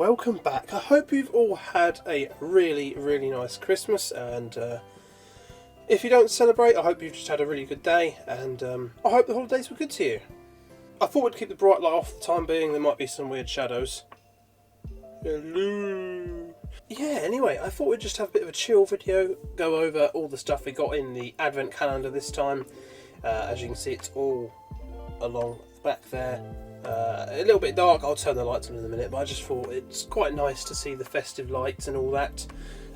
welcome back. I hope you've all had a really nice Christmas, and if you don't celebrate, I hope you've just had a really good day, and I hope the holidays were good to you. I thought we'd keep the bright light off for the time being. There might be some weird shadows. Hello. Yeah, anyway, I thought we'd just have a bit of a chill video, go over all the stuff we got in the advent calendar this time. As you can see, it's all along the back there. A little bit dark, I'll turn the lights on in a minute, but I just thought it's quite nice to see the festive lights and all that.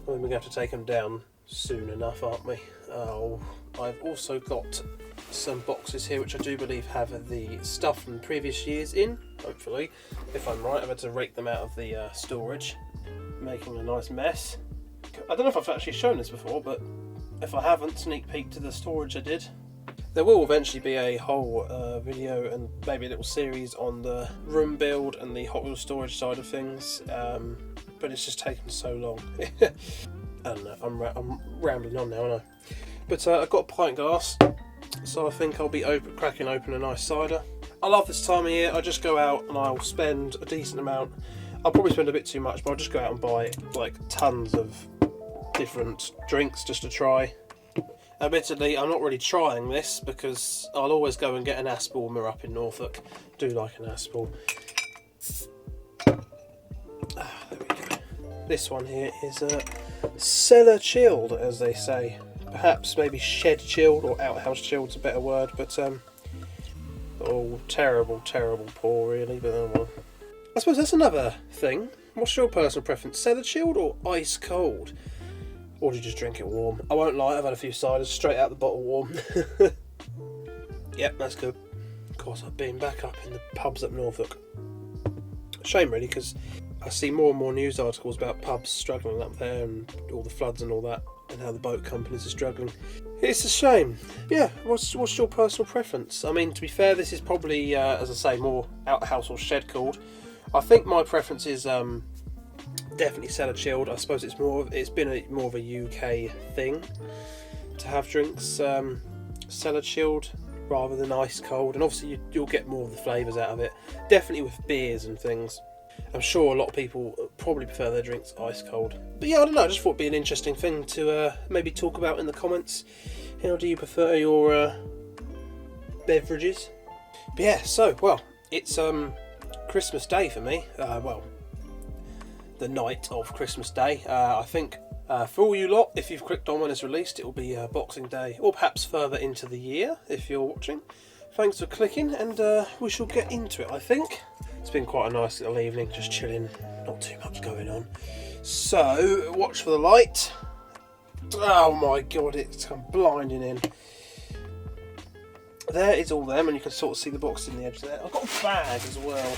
I mean, we're going to have to take them down soon enough, aren't we? Oh, I've also got some boxes here which I do believe have the stuff from previous years in, hopefully. If I'm right, I've had to rake them out of the storage, making a nice mess. I don't know if I've actually shown this before, but if I haven't, sneak peek to the storage I did. There will eventually be a whole video and maybe a little series on the room build and the Hot Wheels storage side of things, but it's just taken so long. I don't know, I'm rambling on now, aren't I? But I've got a pint glass, so I think I'll be cracking open a nice cider. I love this time of year. I just go out and I'll spend a decent amount. I'll probably spend a bit too much, but I'll just go out and buy like tons of different drinks just to try. Admittedly, I'm not really trying this because I'll always go and get an Aspall when we're up in Norfolk. Do like an Aspall. There we go. This one here is cellar chilled, as they say. Perhaps maybe shed chilled or outhouse chilled's a better word, but oh, terrible pour really. But well, I suppose that's another thing. What's your personal preference, cellar chilled or ice cold? Or do you just drink it warm? I won't lie, I've had a few ciders straight out the bottle warm. Yep, that's good. Of course, I've been back up in the pubs up Norfolk. Shame really, because I see more and more news articles about pubs struggling up there and all the floods and all that, and how the boat companies are struggling. It's a shame. Yeah, what's your personal preference? I mean, to be fair, this is probably, as I say, more outhouse or shed cooled. I think my preference is definitely cellar chilled. I suppose it's been more of a UK thing to have drinks cellar chilled rather than ice cold, and obviously you'll get more of the flavours out of it. Definitely with beers and things. I'm sure a lot of people probably prefer their drinks ice cold. But yeah, I don't know, I just thought it'd be an interesting thing to maybe talk about in the comments. How do you prefer your beverages? But yeah, so, well, it's Christmas Day for me. Well, the night of Christmas Day. I think for all you lot, if you've clicked on when it's released, it will be Boxing Day, or perhaps further into the year if you're watching. Thanks for clicking, and we shall get into it, I think. It's been quite a nice little evening, just chilling, not too much going on. So, watch for the light. Oh my god, it's come blinding in. There is all them, and you can sort of see the box in the edge there. I've got a bag as well.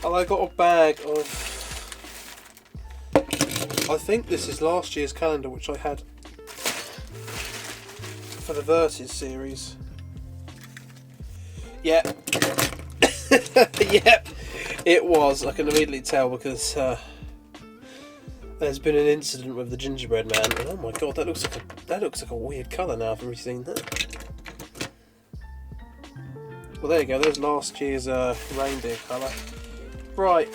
And I got a bag of, I think this is last year's calendar, which I had for the Versus series. Yep. Yep, it was. I can immediately tell because there's been an incident with the gingerbread man. And oh my god, that looks like a weird colour now from seeing that. Well, there you go. There's last year's reindeer colour. Right,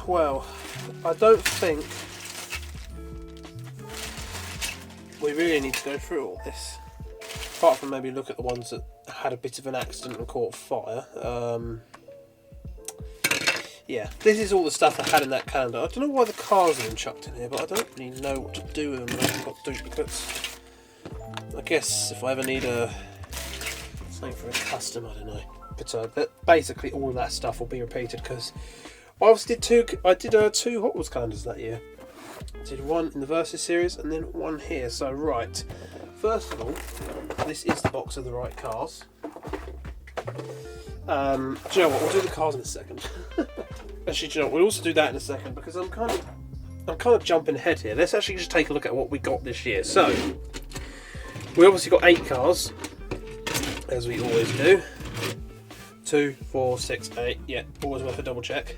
well, I don't think we really need to go through all this. Apart from maybe look at the ones that had a bit of an accident and caught fire. Yeah, this is all the stuff I had in that calendar. I don't know why the cars have been chucked in here, but I don't really know what to do with them. I've got duplicates. I guess if I ever need something for a custom, I don't know. But basically all of that stuff will be repeated because I obviously did two Hot Wheels calendars that year. I did one in the Versus series and then one here. So right, first of all, this is the box of the right cars. Do you know what? We'll do the cars in a second. Actually, do you know what? We'll also do that in a second because I'm kind of jumping ahead here. Let's actually just take a look at what we got this year. So we obviously got 8 cars, as we always do. 2, 4, 6, 8. Yeah, always worth a double check.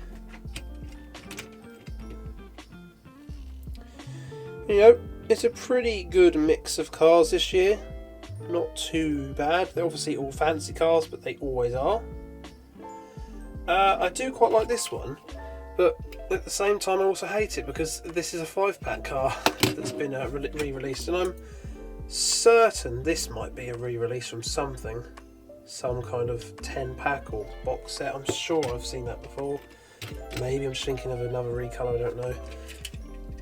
You know, it's a pretty good mix of cars this year. Not too bad. They're obviously all fancy cars, but they always are. I do quite like this one. But at the same time I also hate it because this is a 5-pack car that's been re-released, and I'm certain this might be a re-release from something, some kind of 10-pack or box set. I'm sure I've seen that before. Maybe I'm just thinking of another recolour, I don't know.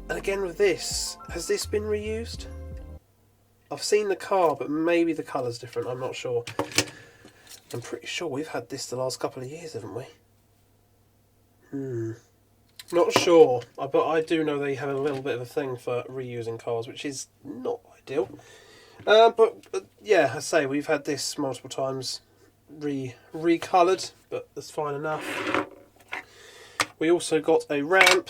And again with this, has this been reused? I've seen the car, but maybe the colour's different, I'm not sure. I'm pretty sure we've had this the last couple of years, haven't we? Not sure, but I do know they have a little bit of a thing for reusing cars, which is not ideal. But yeah, I say we've had this multiple times recoloured, but that's fine enough. We also got a ramp,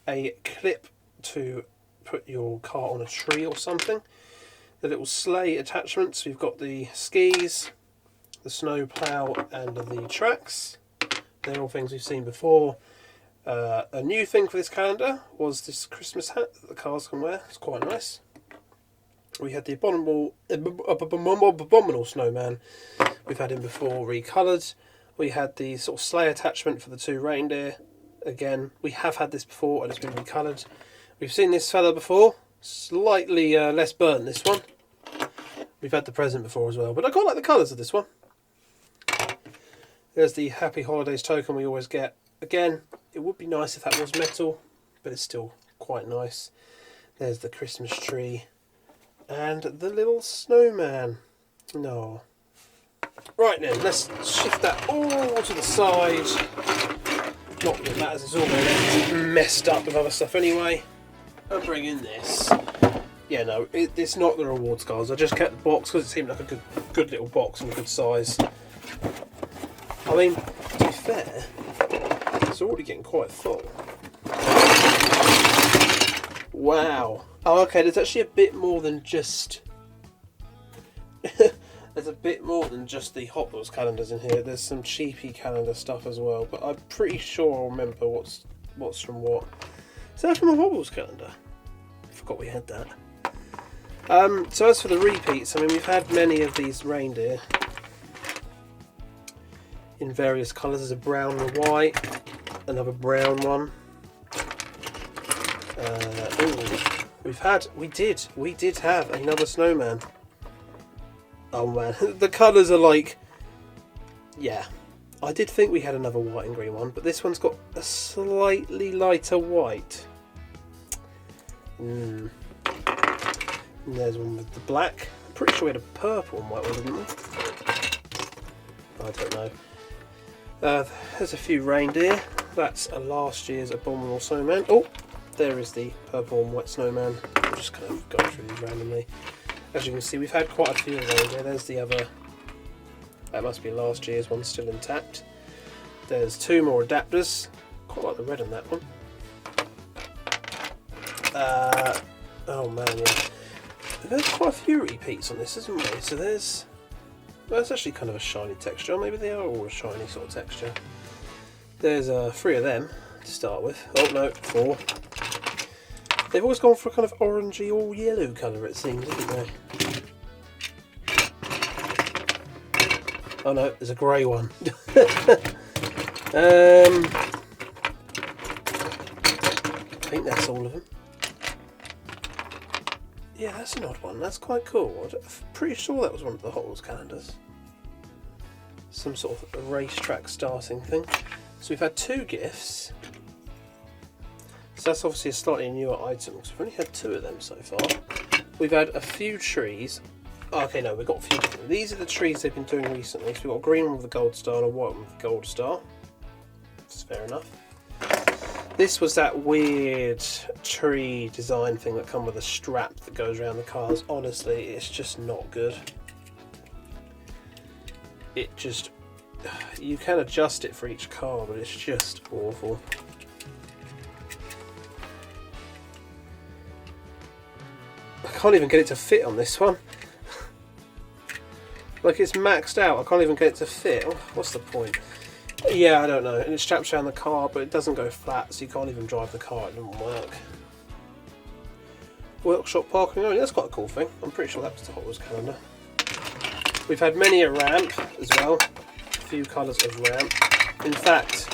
a clip to put your car on a tree or something, the little sleigh attachments. We've got the skis, the snow plough and the tracks. They're all things we've seen before. A new thing for this calendar was this Christmas hat that the cars can wear. It's quite nice. We had the abominable snowman. We've had him before recoloured. We had the sort of sleigh attachment for the 2 reindeer. Again, we have had this before and it's been recoloured. We've seen this fella before. Slightly less burnt, this one. We've had the present before as well, but I quite like the colours of this one. There's the Happy Holidays token we always get. Again, it would be nice if that was metal, but it's still quite nice. There's the Christmas tree and the little snowman. No. Right then, let's shift that all to the side. Not that it matters, it's all going to get messed up with other stuff anyway. I'll bring in this. Yeah, no, it's not the rewards cards. I just kept the box because it seemed like a good little box and a good size. I mean, to be fair, it's already getting quite full. Wow. Oh, okay, there's actually a bit more than just... There's a bit more than just the Hot Wheels calendars in here. There's some cheapy calendar stuff as well, but I'm pretty sure I'll remember what's from what. Is that from a Hot Wheels calendar? I forgot we had that. So as for the repeats, I mean, we've had many of these reindeer in various colours. There's a brown and white, another brown one. We did have another snowman. Oh man, the colours are like, yeah. I did think we had another white and green one, but this one's got a slightly lighter white. And there's one with the black. I'm pretty sure we had a purple and white one, didn't we? I don't know. There's a few reindeer. That's a last year's abominable snowman. Oh, there is the purple and white snowman. I'm just kind of going through these randomly. As you can see, we've had quite a few of reindeer. There's the other. That must be last year's one, still intact. There's 2 more adapters. Quite like the red on that one. Oh man, yeah. There's quite a few repeats on this, isn't there? So there's... Well, it's actually kind of a shiny texture. Maybe they are all a shiny sort of texture. There's 3 of them to start with. Oh no, 4. They've always gone for a kind of orangey, all yellow colour, it seems, haven't they? Oh no, there's a grey one. I think that's all of them. Yeah, that's an odd one. That's quite cool. I'm pretty sure that was one of the Hot Wheels calendars. Some sort of a racetrack starting thing. So we've had 2 gifts. So that's obviously a slightly newer item because we've only had 2 of them so far. We've had a few trees. Oh, okay, no, we've got a few different. These are the trees they've been doing recently. So we've got a green one with a gold star and a white one with a gold star. That's fair enough. This was that weird tree design thing that come with a strap that goes around the cars. Honestly, it's just not good. It just... You can adjust it for each car, but it's just awful. I can't even get it to fit on this one. Like, it's maxed out. I can't even get it to fit. What's the point? Yeah, I don't know. And it straps around the car, but it doesn't go flat, so you can't even drive the car. It doesn't work. Workshop parking only. That's quite a cool thing. I'm pretty sure that was the Hot Wheels calendar. We've had many a ramp as well. A few colours of ramp. In fact,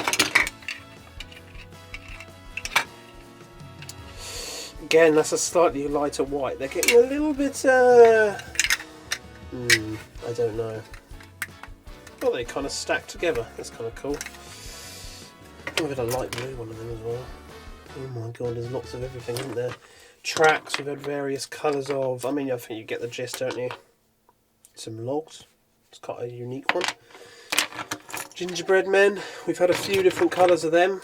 Again, that's a slightly lighter white. They're getting a little bit, I don't know. Well, they kind of stack together. That's kind of cool. We've had a light blue one of them as well. Oh my god, there's lots of everything, isn't there? Tracks we've had various colours of. I mean, I think you get the gist, don't you? Some logs. It's quite a unique one. Gingerbread men. We've had a few different colours of them.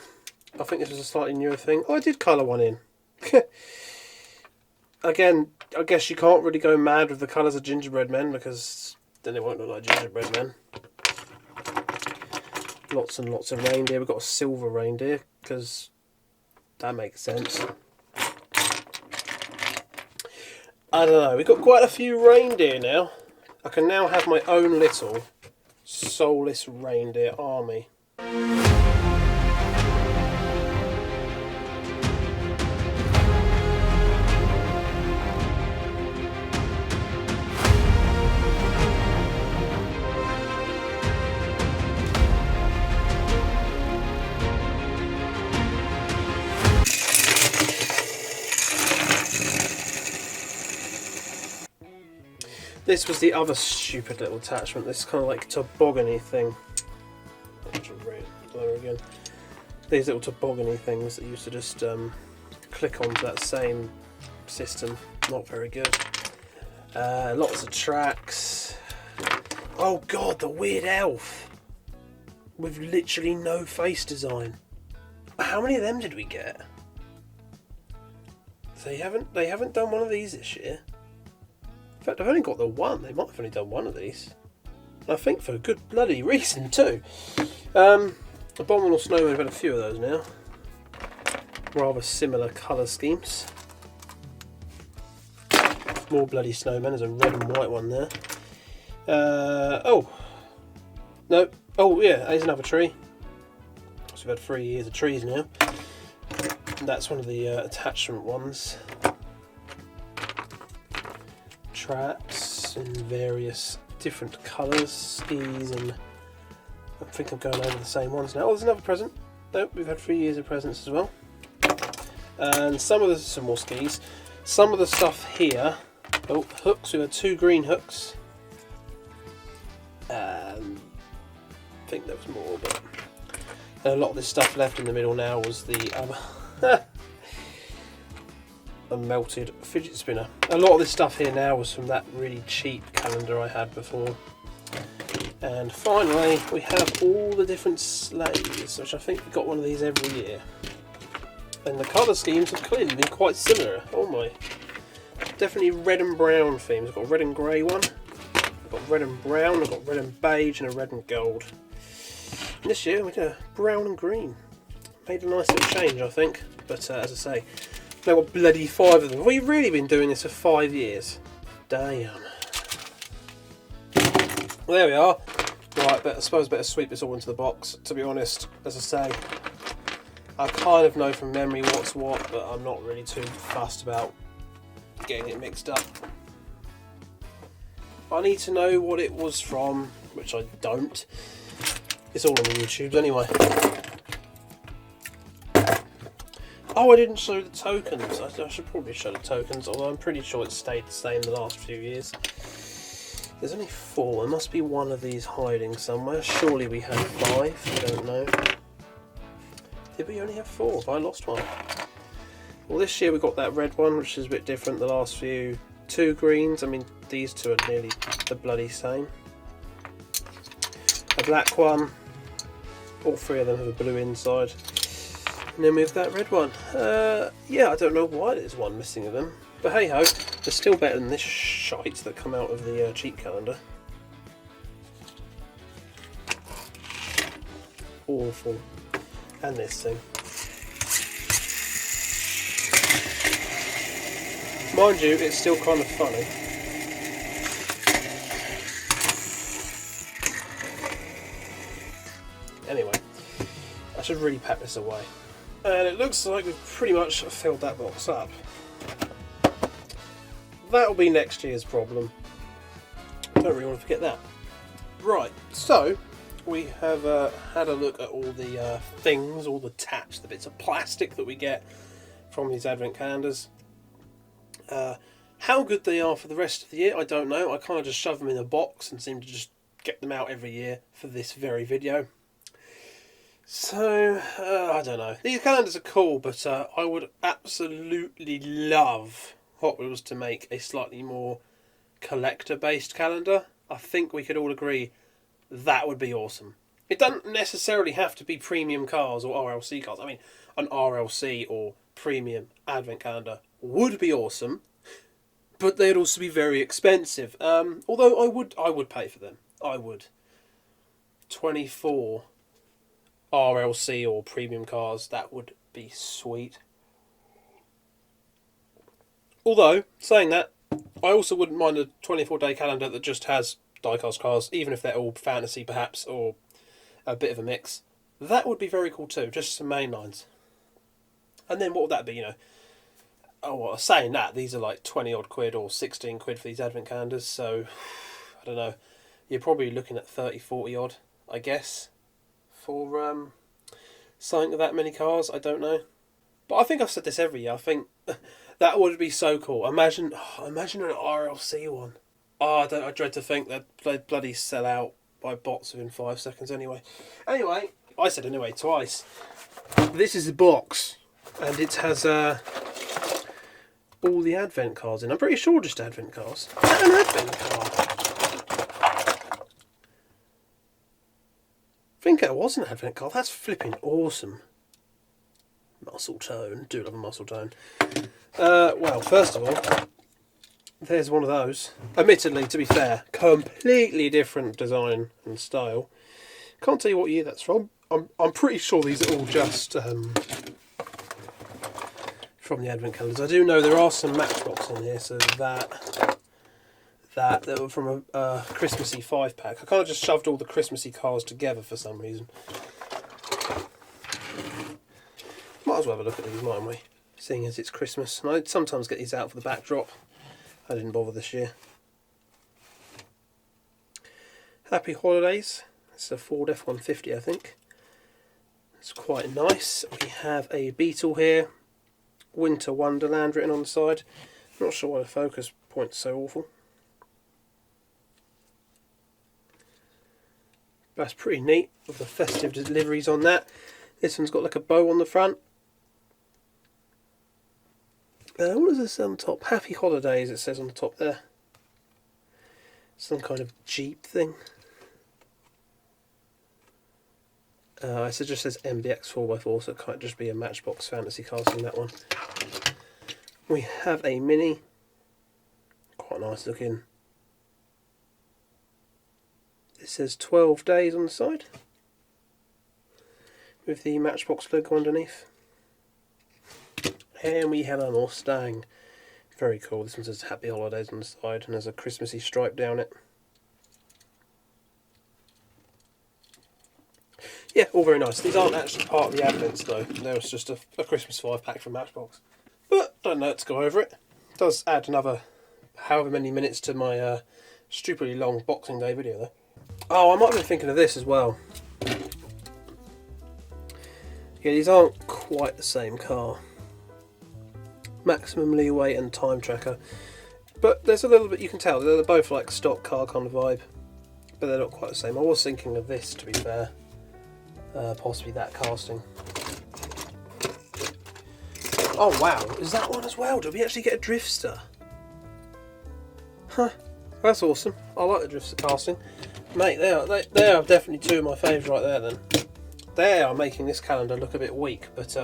I think this was a slightly newer thing. Oh, I did colour one in. Again, I guess you can't really go mad with the colours of gingerbread men because then they won't look like gingerbread men. Lots and lots of reindeer. We've got a silver reindeer because that makes sense. I don't know. We've got quite a few reindeer now. I can now have my own little soulless reindeer army. This was the other stupid little attachment, this kind of like toboggany thing. Again. These little toboggany things that used to just click onto that same system. Not very good. Lots of tracks. Oh god, the weird elf! With literally no face design. How many of them did we get? They haven't done one of these this year. In fact, I've only got the one. They might have only done one of these. I think for a good bloody reason too. Abominable Snowman have had a few of those now. Rather similar colour schemes. More bloody snowmen. There's a red and white one there. Oh. No. Oh yeah, there's another tree. So we've had 3 years of trees now. And that's one of the attachment ones. Tracks in various different colours, skis, and I think I'm going over the same ones now. Oh, there's another present. Nope, we've had 3 years of presents as well. And some more skis. Some of the stuff here. Oh, hooks. We had 2 green hooks. I think there was more, but a lot of this stuff left in the middle now was the a melted fidget spinner. A lot of this stuff here now was from that really cheap calendar I had before. And finally we have all the different sleighs, which I think we got one of these every year. And the colour schemes have clearly been quite similar. Oh my. Definitely red and brown themes. I've got a red and grey one. I've got red and brown, I've got red and beige and a red and gold. And this year we did a brown and green. Made a nice little change, I think. But as I say, now got bloody 5 of them. We've really been doing this for 5 years. Damn. Well, there we are. Right, but I suppose I better sweep this all into the box. To be honest, as I say, I kind of know from memory what's what, but I'm not really too fussed about getting it mixed up. I need to know what it was from, which I don't. It's all on the YouTubes anyway. Oh, I didn't show the tokens. I should probably show the tokens, although I'm pretty sure it's stayed the same the last few years. There's only 4. There must be one of these hiding somewhere. Surely we had 5. I don't know. Did we only have 4? Have I lost one? Well, this year we got that red one, which is a bit different. The last few 2 greens. I mean, these 2 are nearly the bloody same. A black one. All 3 of them have a blue inside. And then we have that red one. Yeah, I don't know why there's one missing of them. But hey ho, they're still better than this shite that come out of the cheap calendar. Awful. And this thing. Mind you, it's still kind of funny. Anyway, I should really pack this away. And it looks like we've pretty much filled that box up. That'll be next year's problem. Don't really want to forget that. Right, so we have had a look at all the things, all the taps, the bits of plastic that we get from these advent calendars. How good they are for the rest of the year, I don't know. I kind of just shove them in a box and seem to just get them out every year for this very video. So, I don't know. These calendars are cool, but I would absolutely love Hot Wheels to make a slightly more collector-based calendar. I think we could all agree that would be awesome. It doesn't necessarily have to be premium cars or RLC cars. I mean, an RLC or premium advent calendar would be awesome, but they'd also be very expensive. Although I would pay for them. I would. 24 RLC or premium cars, that would be sweet. Although, saying that, I also wouldn't mind a 24-day calendar that just has diecast cars, even if they're all fantasy perhaps, or a bit of a mix. That would be very cool too, just some main lines. And then what would that be, you know? Oh, well, saying that, these are like 20 odd quid or 16 quid for these advent calendars, so I don't know. You're probably looking at 30, 40 odd, I guess, for something with that many cars. I don't know. But I think I've said this every year. I think that would be so cool. Imagine an RLC one. Oh, I dread to think that they'd bloody sell out by bots within 5 seconds anyway. Anyway, I said anyway twice. This is the box, and it has all the advent cards in. I'm pretty sure just advent cards. Is that an advent card? I think it was an advent card. That's flipping awesome. Muscle tone. Do love a muscle tone. Well, first of all, there's one of those. Admittedly, to be fair, completely different design and style. Can't tell you what year that's from. I'm pretty sure these are all just from the advent calendars. I do know there are some Matchbox in here, so that were from a Christmassy 5-pack. I kind of just shoved all the Christmassy cars together for some reason. Might as well have a look at these, mightn't we? Seeing as it's Christmas. And I sometimes get these out for the backdrop. I didn't bother this year. Happy Holidays. It's a Ford F-150, I think. It's quite nice. We have a Beetle here. Winter Wonderland written on the side. Not sure why the focus point's so awful. That's pretty neat with the festive deliveries on that. This one's got like a bow on the front. What is this on top? Happy Holidays, it says on the top there. Some kind of Jeep thing. It just says MBX 4x4, so it can't just be a Matchbox fantasy casting, that one. We have a Mini. Quite nice looking. It says 12 days on the side, with the Matchbox logo underneath. And we have a Mustang. Very cool. This one says Happy Holidays on the side, and there's a Christmassy stripe down it. Yeah, all very nice. These aren't actually part of the Advents though. There was just a Christmas 5-pack from Matchbox. But don't know to go over it. It does add another however many minutes to my stupidly long Boxing Day video though. Oh, I might have been thinking of this as well. Yeah, these aren't quite the same car. Maximum leeway and time tracker. But there's a little bit, you can tell, they're both like stock car kind of vibe. But they're not quite the same. I was thinking of this, to be fair. Possibly that casting. Oh wow, is that one as well? Do we actually get a Drifter? Huh, that's awesome. I like the Drifter casting. Mate, they are definitely two of my faves right there then. They are making this calendar look a bit weak, but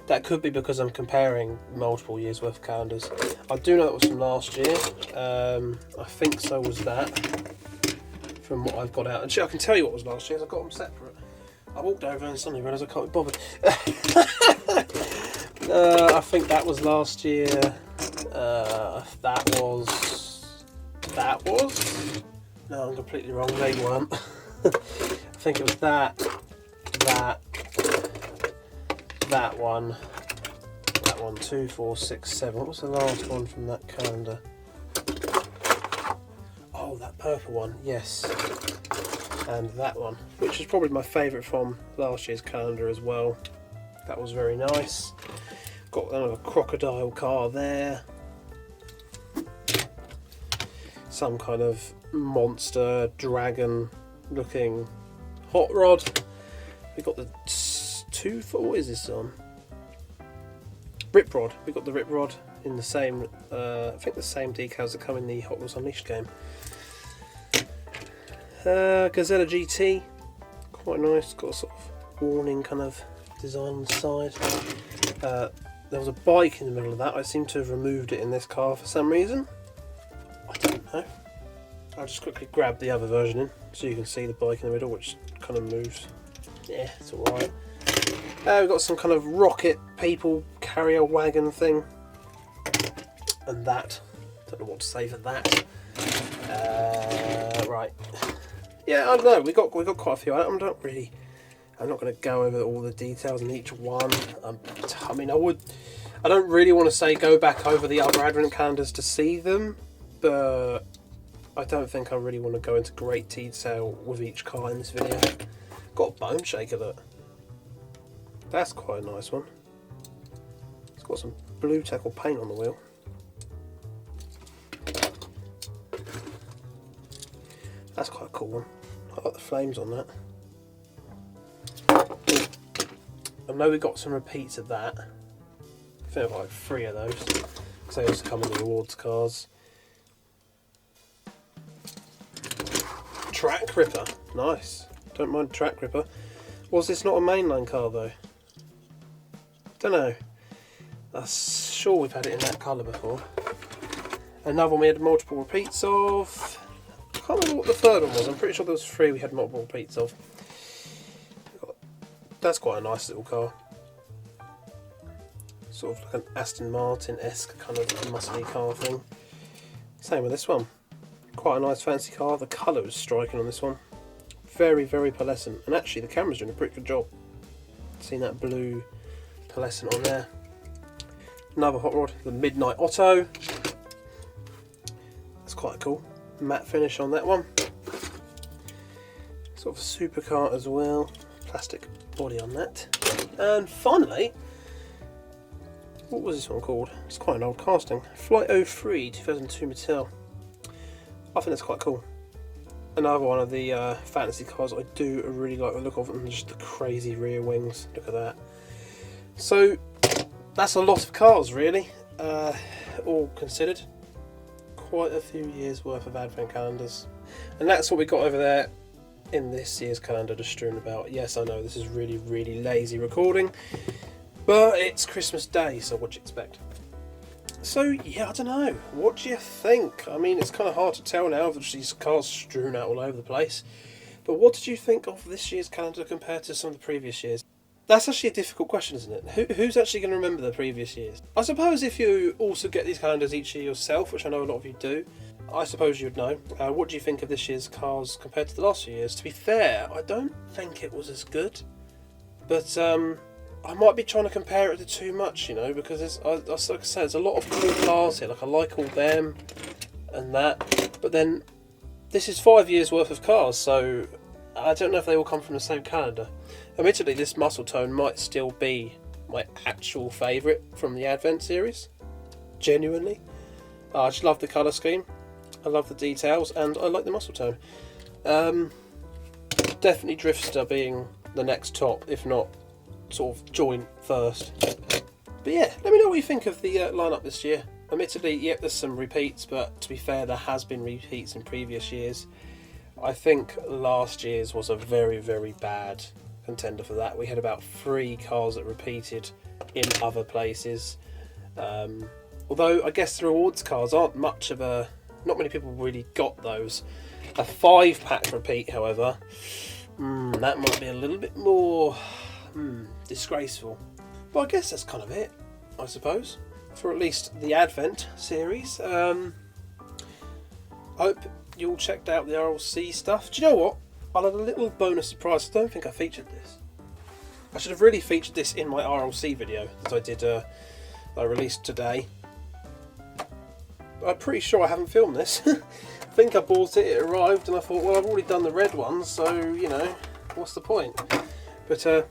that could be because I'm comparing multiple years worth of calendars. I do know it was from last year. I think so was that, from what I've got out. And I can tell you what was last year, I got them separate. I walked over and suddenly realised I can't be bothered. I think that was last year. That was... No, I'm completely wrong. They weren't. I think it was that one, 2, 4, 6, 7. What was the last one from that calendar? Oh, that purple one, yes. And that one, which is probably my favourite from last year's calendar as well. That was very nice. Got another crocodile car there. some kind of monster dragon looking hot rod. We got the what is this on? Rip rod. We got the rip rod in the same, I think the same decals that come in the Hot Wheels Unleashed game. Gazella GT, quite nice. Got a sort of warning kind of design on the side. There was a bike in the middle of that. I seem to have removed it in this car for some reason. I don't know. I'll just quickly grab the other version in so you can see the bike in the middle, which kind of moves. Yeah, it's alright. We've got some kind of rocket people carrier wagon thing. And that. Don't know what to say for that. Right. Yeah, I don't know. We got quite a few. I'm not going to go over all the details in each one. I mean, I don't really want to say go back over the other advent calendars to see them, but I don't think I really want to go into great detail with each car in this video. Got a bone shaker, look. That's quite a nice one. It's got some blue tackle paint on the wheel. That's quite a cool one. I like the flames on that. I know we got some repeats of that. I think I've got like 3 of those, because they also come in the awards cars. Track Ripper, nice. Don't mind Track Ripper. Was this not a mainline car though? Don't know. I'm sure we've had it in that colour before. Another one we had multiple repeats of. I can't remember what the third one was. I'm pretty sure there was 3 we had multiple repeats of. That's quite a nice little car. Sort of like an Aston Martin-esque kind of muscly car thing. Same with this one. Quite a nice fancy car. The colour is striking on this one. Very, very pearlescent. And actually the camera's doing a pretty good job. Seen that blue pearlescent on there. Another hot rod, the Midnight Otto. That's quite cool. Matte finish on that one. Sort of a supercar as well. Plastic body on that. And finally, what was this one called? It's quite an old casting. Flight 03 2002 Mattel. I think that's quite cool. Another one of the fantasy cars I do really like the look of, and just the crazy rear wings. Look at that. So that's a lot of cars really, all considered. Quite a few years worth of advent calendars. And that's what we got over there in this year's calendar just strewn about. Yes, I know this is really, really lazy recording, but it's Christmas Day, so what do you expect? So yeah, I don't know. What do you think? I mean, it's kind of hard to tell now with these cars strewn out all over the place. But what did you think of this year's calendar compared to some of the previous years? That's actually a difficult question, isn't it? Who's actually going to remember the previous years? I suppose if you also get these calendars each year yourself, which I know a lot of you do, I suppose you'd know. What do you think of this year's cars compared to the last few years? To be fair, I don't think it was as good. But I might be trying to compare it to too much, you know, because like I said, there's a lot of cool cars here. Like, I like all them and that. But then this is 5 years worth of cars, so I don't know if they all come from the same calendar. Admittedly, this muscle tone might still be my actual favourite from the Advent series. Genuinely. I just love the colour scheme. I love the details, and I like the muscle tone. Definitely Drifter being the next top, if not sort of joint first. But yeah, let me know what you think of the lineup this year. Admittedly, yep, there's some repeats, but to be fair, there has been repeats in previous years. I think last year's was a very, very bad contender for that. We had about 3 cars that repeated in other places. Although I guess the rewards cars aren't much of a... Not many people really got those. A 5-pack repeat, however, that might be a little bit more disgraceful. But I guess that's kind of it, I suppose, for at least the Advent series. I hope you all checked out the RLC stuff. Do you know what? I had a little bonus surprise. I don't think I featured this. I should have really featured this in my RLC video that I did. I released today. I'm pretty sure I haven't filmed this. I think I bought it, it arrived, and I thought, well, I've already done the red one, so, you know, what's the point? But,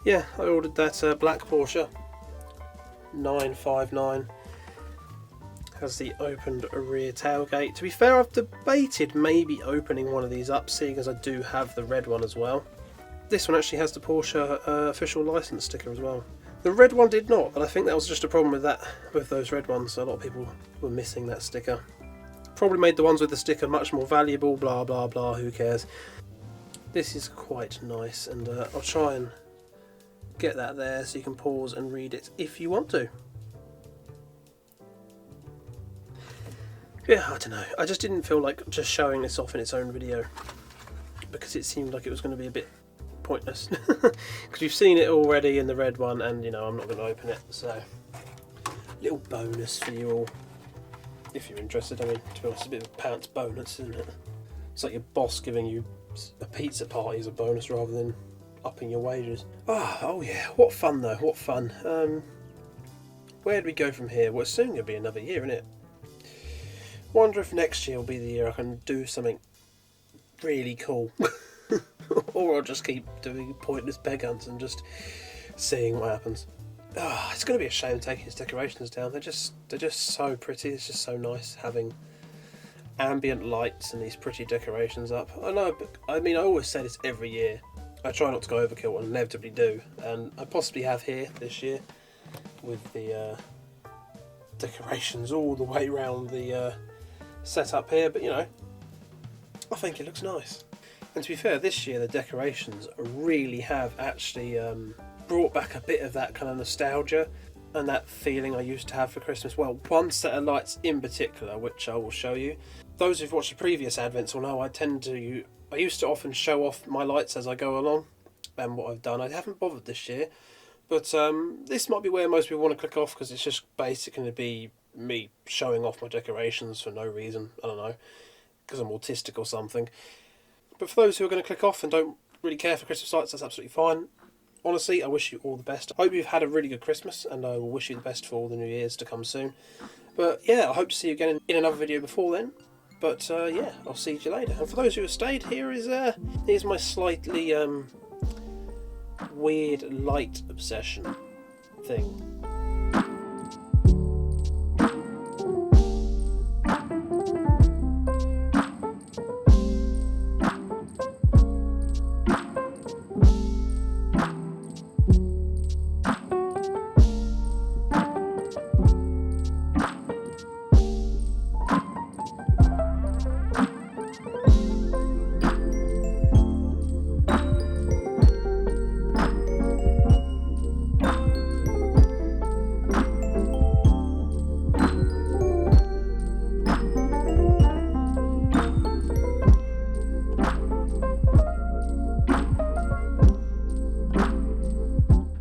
yeah, I ordered that black Porsche 959. Has the opened rear tailgate. To be fair, I've debated maybe opening one of these up, seeing as I do have the red one as well. This one actually has the Porsche official license sticker as well. The red one did not, and I think that was just a problem with those red ones. A lot of people were missing that sticker. Probably made the ones with the sticker much more valuable, blah blah blah, who cares. This is quite nice, and I'll try and get that there so you can pause and read it if you want to. Yeah, I don't know. I just didn't feel like just showing this off in its own video because it seemed like it was going to be a bit pointless. Because you've seen it already in the red one, and you know I'm not going to open it. So, little bonus for you all if you're interested. I mean, to be honest, it's a bit of a pants bonus, isn't it? It's like your boss giving you a pizza party as a bonus rather than upping your wages. Oh yeah, what fun though, what fun. Where do we go from here? Well, it's soon going to be another year, isn't it? Wonder if next year will be the year I can do something really cool. Or I'll just keep doing pointless peg hunts and just seeing what happens. It's going to be a shame taking his decorations down. They're just so pretty. It's just so nice having ambient lights and these pretty decorations up. I know, but I mean, I always say this every year. I try not to go overkill, and inevitably do, and I possibly have here this year with the decorations all the way around the setup here. But you know, I think it looks nice. And to be fair, this year the decorations really have actually brought back a bit of that kind of nostalgia and that feeling I used to have for Christmas. Well, one set of lights in particular, which I will show you. Those who've watched the previous Advents will know I used to often show off my lights as I go along and what I've done. I haven't bothered this year, but this might be where most people want to click off because it's just basically going to be me showing off my decorations for no reason. I don't know, because I'm autistic or something. But for those who are going to click off and don't really care for Christmas lights, that's absolutely fine. Honestly, I wish you all the best. I hope you've had a really good Christmas, and I will wish you the best for all the New Year's to come soon. But yeah, I hope to see you again in another video before then. But yeah, I'll see you later. And for those who have stayed, here's my slightly weird light obsession thing.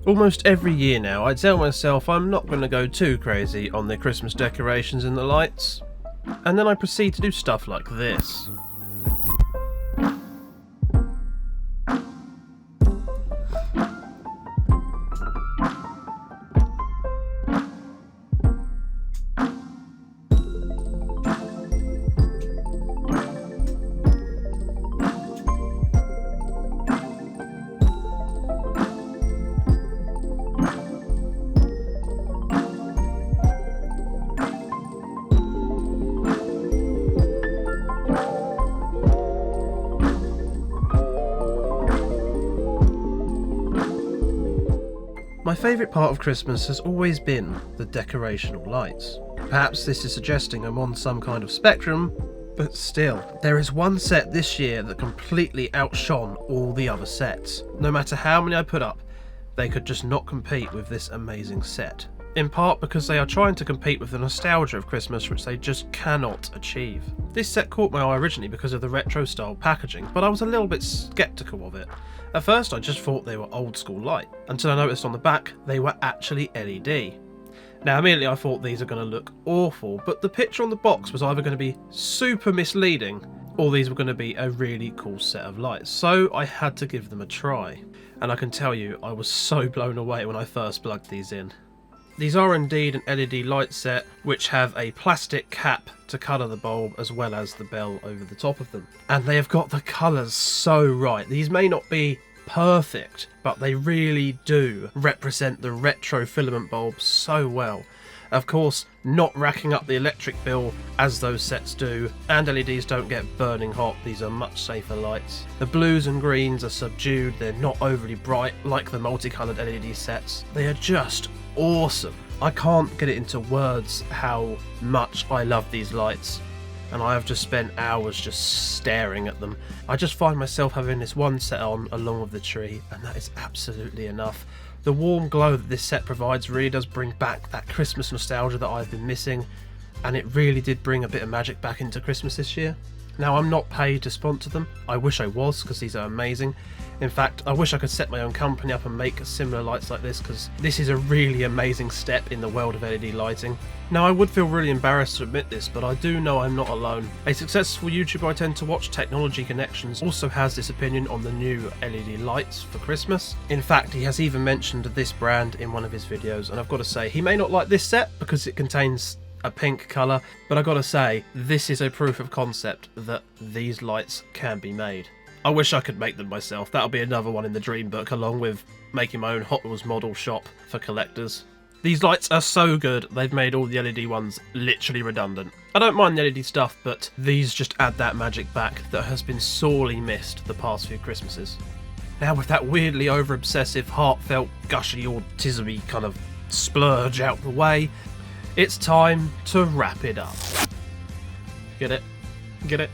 Almost every year now I tell myself I'm not going to go too crazy on the Christmas decorations and the lights, and then I proceed to do stuff like this. My favourite part of Christmas has always been the decorational lights. Perhaps this is suggesting I'm on some kind of spectrum, but still, there is one set this year that completely outshone all the other sets. No matter how many I put up, they could just not compete with this amazing set. In part because they are trying to compete with the nostalgia of Christmas, which they just cannot achieve. This set caught my eye originally because of the retro style packaging, but I was a little bit sceptical of it. At first I just thought they were old school light, until I noticed on the back they were actually LED. Now immediately I thought these are going to look awful, but the picture on the box was either going to be super misleading, or these were going to be a really cool set of lights, so I had to give them a try. And I can tell you, I was so blown away when I first plugged these in. These are indeed an LED light set, which have a plastic cap to colour the bulb as well as the bell over the top of them. And they have got the colours so right. These may not be perfect, but they really do represent the retro filament bulb so well. Of course, not racking up the electric bill as those sets do, and LEDs don't get burning hot. These are much safer lights. The blues and greens are subdued, they're not overly bright like the multicoloured LED sets. They are just awesome. I can't get it into words how much I love these lights, and I have just spent hours just staring at them. I just find myself having this one set on along with the tree, and that is absolutely enough. The warm glow that this set provides really does bring back that Christmas nostalgia that I've been missing, and it really did bring a bit of magic back into Christmas this year. Now, I'm not paid to sponsor them. I wish I was, because these are amazing. In fact, I wish I could set my own company up and make similar lights like this, because this is a really amazing step in the world of LED lighting. Now, I would feel really embarrassed to admit this, but I do know I'm not alone. A successful YouTuber I tend to watch, Technology Connections, also has this opinion on the new LED lights for Christmas. In fact, he has even mentioned this brand in one of his videos, and I've got to say, he may not like this set because it contains a pink colour, but I gotta say, this is a proof of concept that these lights can be made. I wish I could make them myself. That'll be another one in the dream book, along with making my own Hot Wheels model shop for collectors. These lights are so good, they've made all the LED ones literally redundant. I don't mind the LED stuff, but these just add that magic back that has been sorely missed the past few Christmases. Now, with that weirdly over-obsessive, heartfelt, gushy, autism-y kind of splurge out the way, it's time to wrap it up. Get it? Get it?